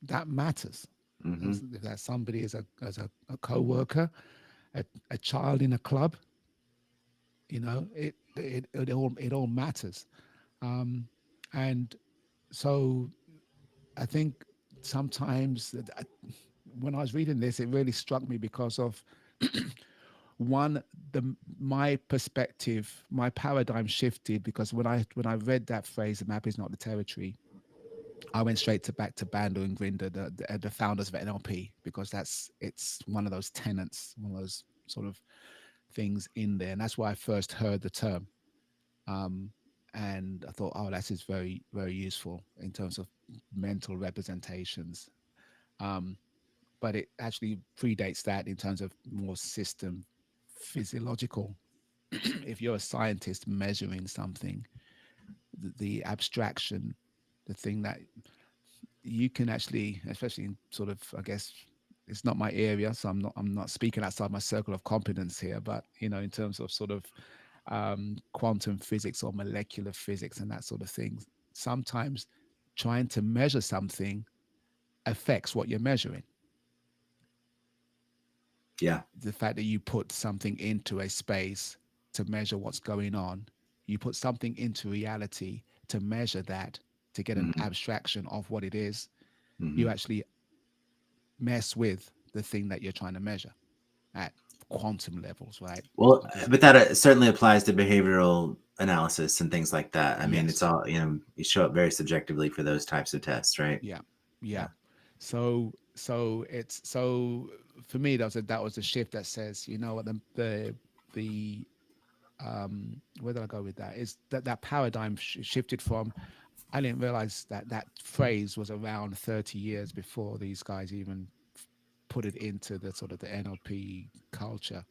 Speaker 1: that matters.
Speaker 2: Hmm.
Speaker 1: If that somebody is a co-worker, a child in a club, it all matters. And so I think sometimes when I was reading this, it really struck me because of one, my perspective, my paradigm shifted because when I read that phrase, "the map is not the territory," I went straight back to Bandel and Grinder, the founders of NLP, because it's one of those tenets, one of those sort of things in there, and that's why I first heard the term. And I thought, oh, that is very, very useful in terms of mental representations. Um, but it actually predates that in terms of more system physiological. If you're a scientist measuring something, the abstraction, the thing that you can actually, especially in sort of, I guess, it's not my area, so I'm not speaking outside my circle of competence here, but in terms of sort of quantum physics or molecular physics and that sort of thing, sometimes trying to measure something affects what you're measuring.
Speaker 2: Yeah.
Speaker 1: The fact that you put something into a space to measure what's going on, you put something into reality to measure that, to get an
Speaker 2: Hmm.
Speaker 1: abstraction of what it is,
Speaker 2: Hmm.
Speaker 1: you actually mess with the thing that you're trying to measure at quantum levels, right?
Speaker 2: Well,
Speaker 1: Because
Speaker 2: but that certainly applies to behavioral analysis and things like that. I mean, it's
Speaker 1: yes,
Speaker 2: all, you show up very subjectively for those types of tests, right?
Speaker 1: yeah, yeah.
Speaker 2: Yeah.
Speaker 1: So for me, that was a shift that says, what the where did I go with that? Is that paradigm shifted from, I didn't realize that phrase was around 30 years before these guys even put it into the sort of the NLP culture.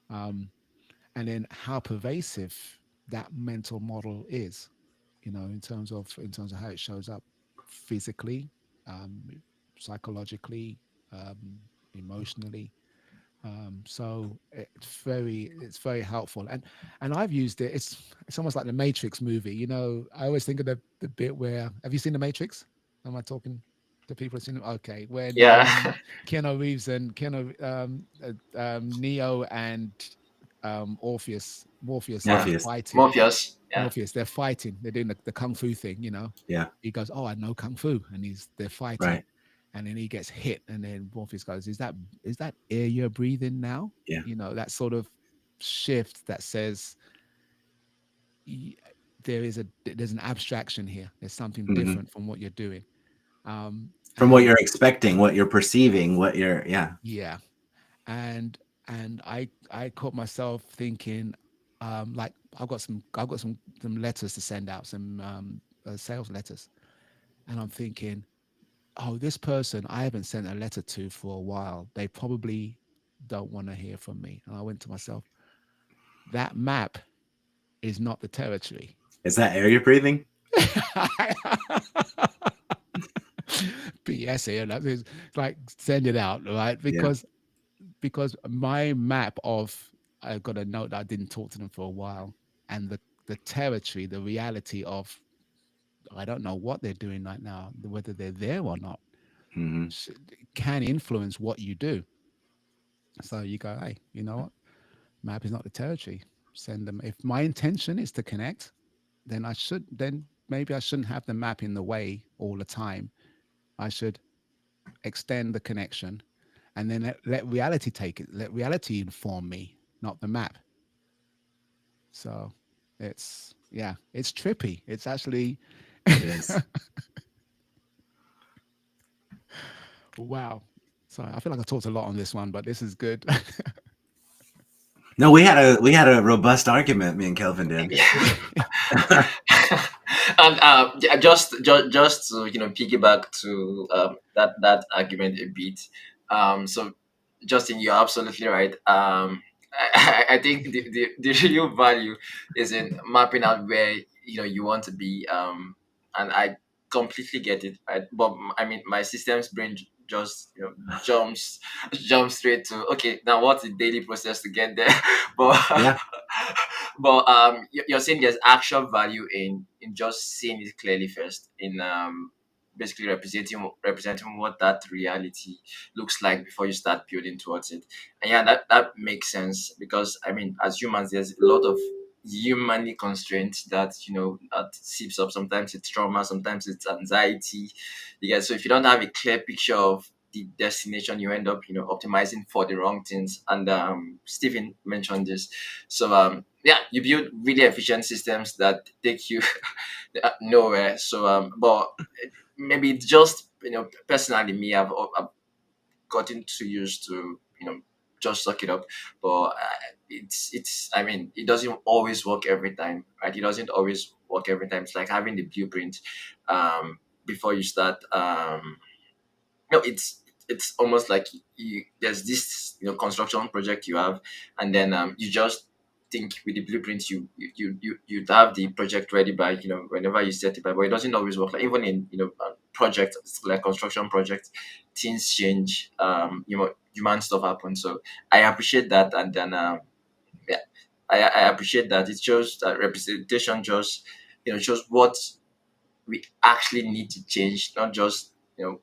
Speaker 1: Um, and then how pervasive that mental model is, in terms of how it shows up physically, um, psychologically, um, emotionally. So it's very helpful, and I've used it. It's almost like the Matrix movie. I always think of the bit where, have you seen the Matrix? Am I talking to people who've seen it? Okay, when
Speaker 4: Yeah.
Speaker 1: Keanu Reeves and Neo and Morpheus are
Speaker 4: Yeah.
Speaker 2: Morpheus.
Speaker 1: fighting.
Speaker 4: Morpheus. Yeah.
Speaker 1: Morpheus, they're fighting. They're doing the kung fu thing.
Speaker 2: Yeah.
Speaker 1: He goes, "Oh, I know kung fu," and they're fighting,
Speaker 2: Right.
Speaker 1: and then he gets hit, and then Morpheus goes, "Is that air you're breathing now?"
Speaker 2: Yeah.
Speaker 1: That sort of shift that says there's an abstraction here. There's something
Speaker 2: Hmm.
Speaker 1: different from what you're doing.
Speaker 2: From what
Speaker 1: And
Speaker 2: you're expecting, what you're perceiving, yeah.
Speaker 1: yeah, and I caught myself thinking, like I've got some letters to send out, some sales letters, and I'm thinking, oh, this person I haven't sent a letter to for a while. They probably don't want to hear from me. And I went to myself, that map is not the territory.
Speaker 2: Is that air you're breathing?
Speaker 1: BS here. It's like send it out, right?
Speaker 2: Yeah.
Speaker 1: Because my map of, I've got a note that I didn't talk to them for a while, and the territory, the reality of, I don't know what they're doing right now, whether they're there or not,
Speaker 2: Hmm.
Speaker 1: can influence what you do. So you go, hey, you know what? Map is not the territory. Send them. If my intention is to connect, then I should. Then maybe I shouldn't have the map in the way all the time. I should extend the connection, and then let reality take it. Let reality inform me, not the map. So it's it's trippy. It's actually
Speaker 2: It is.
Speaker 1: wow. Sorry, I feel like I talked a lot on this one, but this is good.
Speaker 2: No, we had a robust argument. Me and Kelvin did.
Speaker 4: And just to piggyback to that argument a bit. So Justin, you're absolutely right. I think the real value is in mapping out where you want to be. And I completely get it. Right? But I mean, my system's brain just jumps straight to, okay, now what's the daily process to get there? But
Speaker 2: Yeah.
Speaker 4: but you're saying there's actual value in just seeing it clearly first, in basically representing what that reality looks like before you start building towards it. And yeah, that makes sense, because I mean, as humans, there's a lot of humanly constraints that that seeps up. Sometimes it's trauma, sometimes it's anxiety. So if you don't have a clear picture of the destination, you end up optimizing for the wrong things. And Stephen mentioned this. So yeah, you build really efficient systems that take you nowhere. So but maybe it's just personally me, I've gotten too used to just suck it up. But it's I mean, it doesn't always work every time, right? It doesn't always work every time. It's like having the blueprint before you start. No, it's almost like there's this construction project you have, and then you just think with the blueprints you'd have the project ready by whenever you set it by. But it doesn't always work. Like, even in projects like construction projects, things change. Human stuff happens. So I appreciate that. And then yeah, I appreciate that. It shows that representation just shows what we actually need to change, not just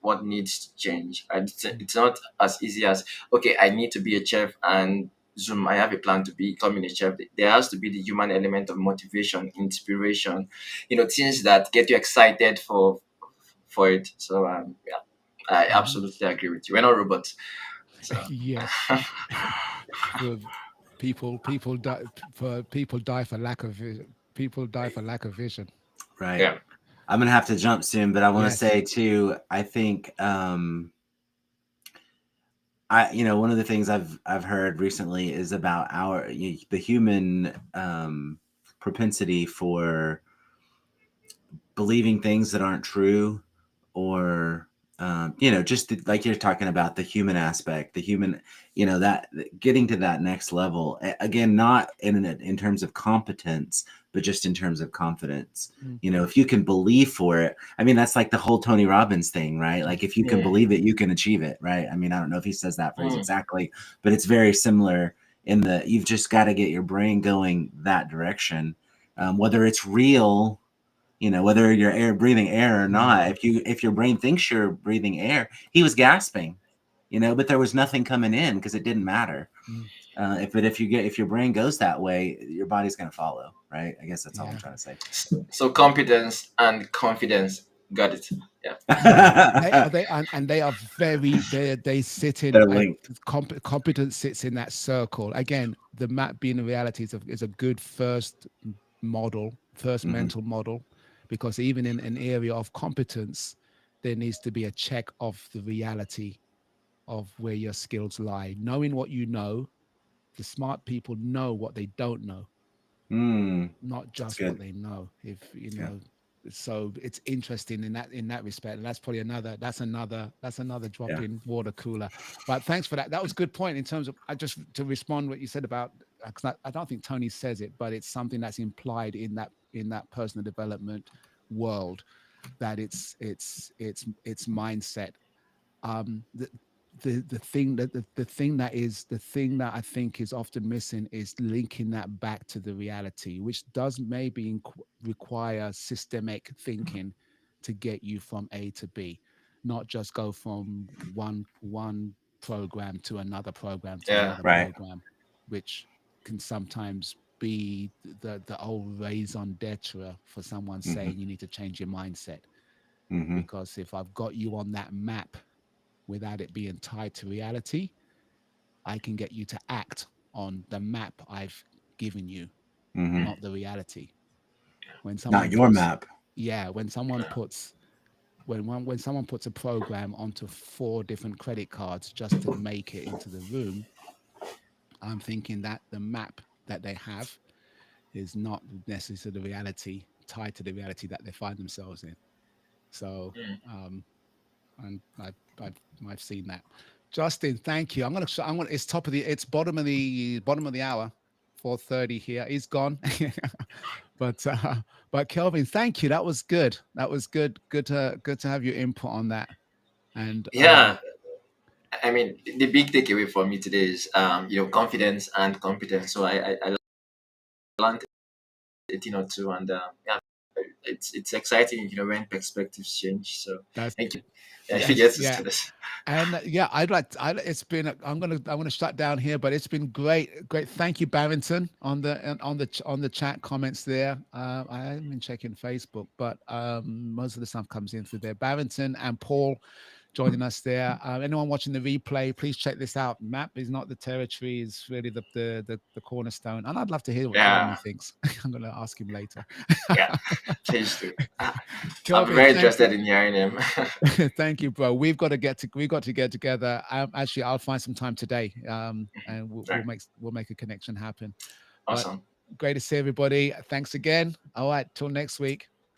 Speaker 4: what needs to change. And it's not as easy as, okay, I need to be a chef, and Zoom, I have a plan to becoming a chef. There has to be the human element of motivation, inspiration, things that get you excited for it. So yeah, I absolutely agree with you. We're not robots. So
Speaker 1: Yes. For people die for lack of people die for lack of vision.
Speaker 2: Right.
Speaker 4: yeah.
Speaker 2: I'm gonna have to jump soon, but I want to
Speaker 1: Yes.
Speaker 2: say too. I think one of the things I've heard recently is about the human propensity for believing things that aren't true, or just like you're talking about, the human aspect, the human, that getting to that next level, again, not in terms of competence, but just in terms of confidence. If you can believe for it, I mean, that's like the whole Tony Robbins thing, right? Like, if you can believe it, you can achieve it, right? I mean, I don't know if he says that phrase exactly, but it's very similar in you've just got to get your brain going that direction, whether it's real, whether you're breathing air or not. If your brain thinks you're breathing air, he was gasping, but there was nothing coming in because it didn't matter. If your brain goes that way, your body's going to follow, right? I guess that's all I'm trying to say.
Speaker 4: So competence and confidence, got it. Yeah.
Speaker 1: they are very they sit in
Speaker 2: They're linked.
Speaker 1: competence sits in that circle. Again, the map being a reality is a good first mental model, because even in an area of competence, there needs to be a check of the reality of where your skills lie. Knowing what you know, the smart people know what they don't know, not just what they know. If so it's interesting in that respect, and that's probably another drop in water cooler. But thanks for that. That was a good point in terms of, I just to respond what you said about, because I don't think Tony says it, but it's something that's implied in that personal development world, that it's mindset. The thing that I think is often missing is linking that back to the reality, which does maybe require systemic thinking to get you from A to B, not just go from one program to another program to another program, which can sometimes be the old raison d'etre for someone saying you need to change your mindset. Because if I've got you on that map without it being tied to reality, I can get you to act on the map I've given you, not the reality. When someone
Speaker 2: not your
Speaker 1: puts,
Speaker 2: map.
Speaker 1: yeah, when someone puts when someone puts a program onto 4 different credit cards just to make it into the room, I'm thinking that the map that they have is not necessarily the reality, tied to the reality that they find themselves in. So, and I've seen that. Justin, thank you. I'm gonna. It's It's bottom of the hour, 4:30 here. He's gone, but Kelvin, thank you. That was good. That was good. Good to have your input on that. And
Speaker 4: Yeah, I mean, the big takeaway for me today is, confidence and competence. So I learned a thing or two, and yeah, it's exciting, when perspectives change. So thank you. If you get to say this.
Speaker 1: And yeah, it's been. I'm gonna shut down here, but it's been great. Thank you, Barrington, on the chat comments there. I haven't been checking Facebook, but most of the stuff comes in through there. Barrington and Paul joining us there. Anyone watching the replay, please check this out. Map is not the territory; is really the cornerstone. And I'd love to hear what Jeremy thinks. I'm gonna ask him later.
Speaker 4: Yeah, please do.
Speaker 1: Kelvin,
Speaker 4: I'm very interested in hearing him.
Speaker 1: Thank you, bro. We've got to get together. Actually, I'll find some time today, and we'll make a connection happen.
Speaker 4: Awesome.
Speaker 1: But great to see everybody. Thanks again. All right, till next week.